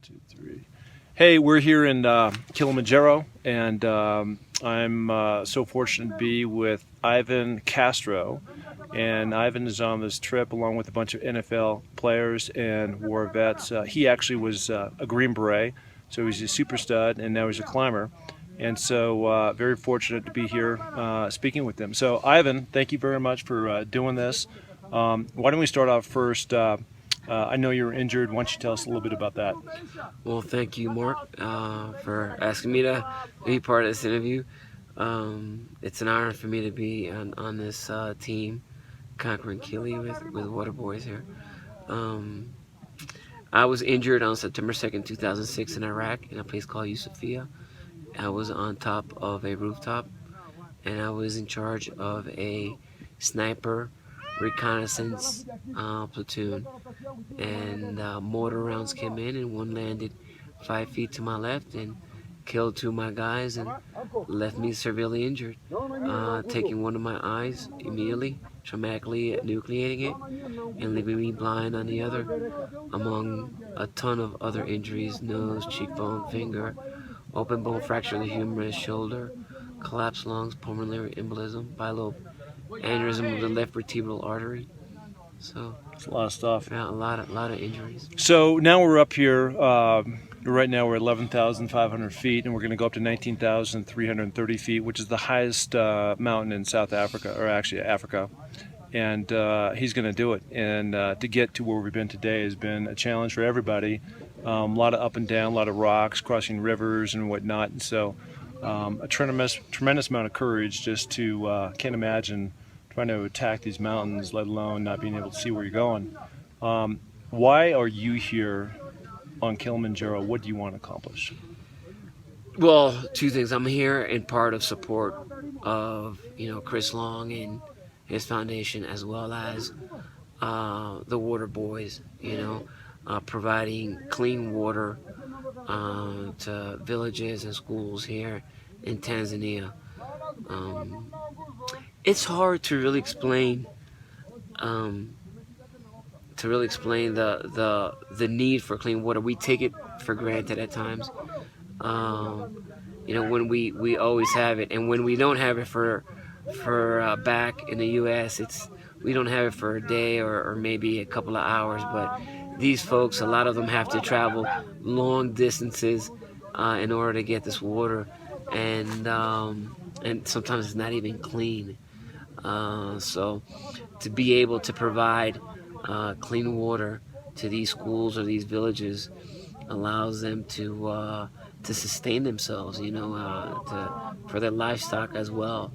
2, 3. Hey, we're here in Kilimanjaro, and I'm so fortunate to be with Ivan Castro. And Ivan is on this trip along with a bunch of NFL players and war vets. He actually was a Green Beret, so he's a super stud, and now he's a climber. And so, very fortunate to be here speaking with them. So, Ivan, thank you very much for doing this. Why don't we start off first? I know you're injured. Why don't you tell us a little bit about that? Well, thank you, Mark, for asking me to be part of this interview. It's an honor for me to be on this team, Conquering Kili with Water Boys here. I was injured on September 2nd, 2006 in Iraq in a place called Yusufia. I was on top of a rooftop, and I was in charge of a sniper reconnaissance platoon, and mortar rounds came in, and one landed 5 feet to my left and killed 2 of my guys and left me severely injured, taking one of my eyes immediately, traumatically nucleating it, and leaving me blind on the other, among a ton of other injuries: nose, cheekbone, finger, open bone fracture of the humerus, shoulder, collapsed lungs, pulmonary embolism, bilobe aneurysm of the left vertebral artery. So It's a lot of stuff. yeah, a lot of injuries. So now we're up here. Right now we're 11,500 feet, and we're going to go up to 19,330 feet, which is the highest mountain in South Africa, or actually Africa. And he's going to do it. And to get to where we've been today has been a challenge for everybody. A lot of up and down, a lot of rocks, crossing rivers and whatnot. And so a tremendous amount of courage just to, can't imagine trying to attack these mountains, let alone not being able to see where you're going. Why are you here on Kilimanjaro? What do you want to accomplish? Well, 2 things. I'm here in part of support of Chris Long and his foundation, as well as the Water Boys. Providing clean water to villages and schools here in Tanzania. It's hard to really explain the need for clean water. We take it for granted at times. When we always have it, and when we don't have it for back in the U.S., we don't have it for a day or maybe a couple of hours. But these folks, a lot of them have to travel long distances in order to get this water, and sometimes it's not even clean. So to be able to provide clean water to these schools or these villages allows them to sustain themselves, for their livestock as well.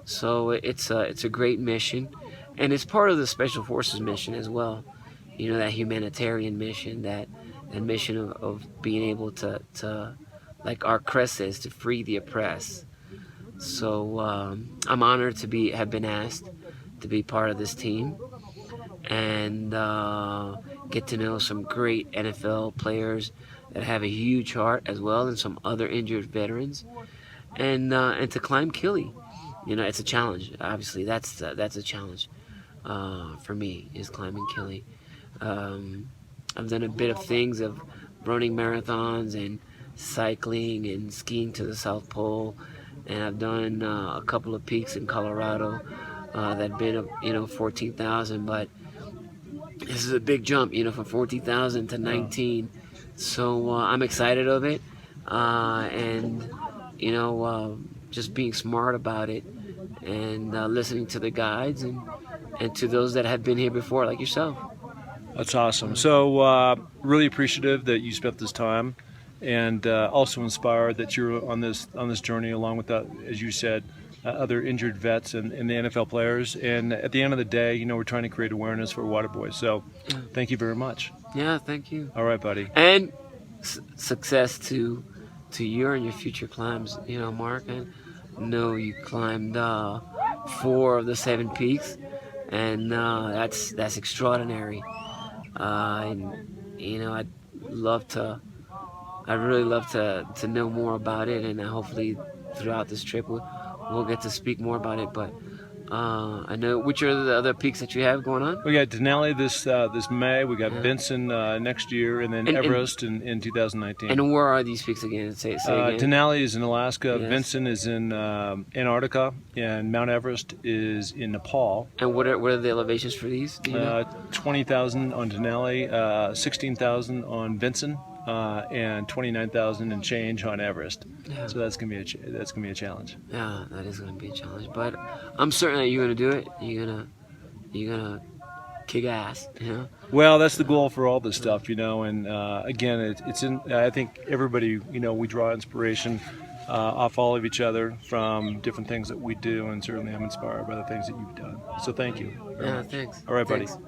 So it's a great mission, and it's part of the Special Forces mission as well. That humanitarian mission, that mission of being able to, like our crest says, to free the oppressed. So I'm honored to have been asked to be part of this team, and get to know some great NFL players that have a huge heart as well, and some other injured veterans, and to climb Kili. It's a challenge. Obviously, that's a challenge for me, is climbing Kili. I've done a bit of things of running marathons and cycling and skiing to the South Pole, and I've done a couple of peaks in Colorado that been 14,000, but this is a big jump, from 14,000 to 19. So I'm excited of it, and just being smart about it, and listening to the guides and to those that have been here before, like yourself. That's awesome. So really appreciative that you spent this time, and also inspired that you're on this journey along with, as you said, other injured vets and the NFL players. And at the end of the day, we're trying to create awareness for Water Boys. So thank you very much. Yeah, thank you. All right, buddy. And success to you and your future climbs. Mark, I know you climbed 4 of the 7 peaks, and that's extraordinary. And I'd really love to know more about it, and hopefully throughout this trip we'll get to speak more about it. But I know. Which are the other peaks that you have going on? We got Denali this May. We got Yeah. Vinson next year, and then And- Everest in 2019. And where are these peaks again? Say again. Denali is in Alaska. Yes. Vinson is in Antarctica, and Mount Everest is in Nepal. And what are the elevations for these? Do you know? 20,000 on Denali, 16,000 on Vinson, and 29,000 and change on Everest. Yeah. So that's gonna be a challenge. Yeah, that is going to be a challenge, but I'm certain that you're going to do it. You're gonna kick ass. You know. Well, that's the goal for all this stuff, And again, it's in. I think everybody, we draw inspiration off all of each other from different things that we do, and certainly I'm inspired by the things that you've done. So thank you. very Yeah, much. thanks. All right, Thanks. buddy.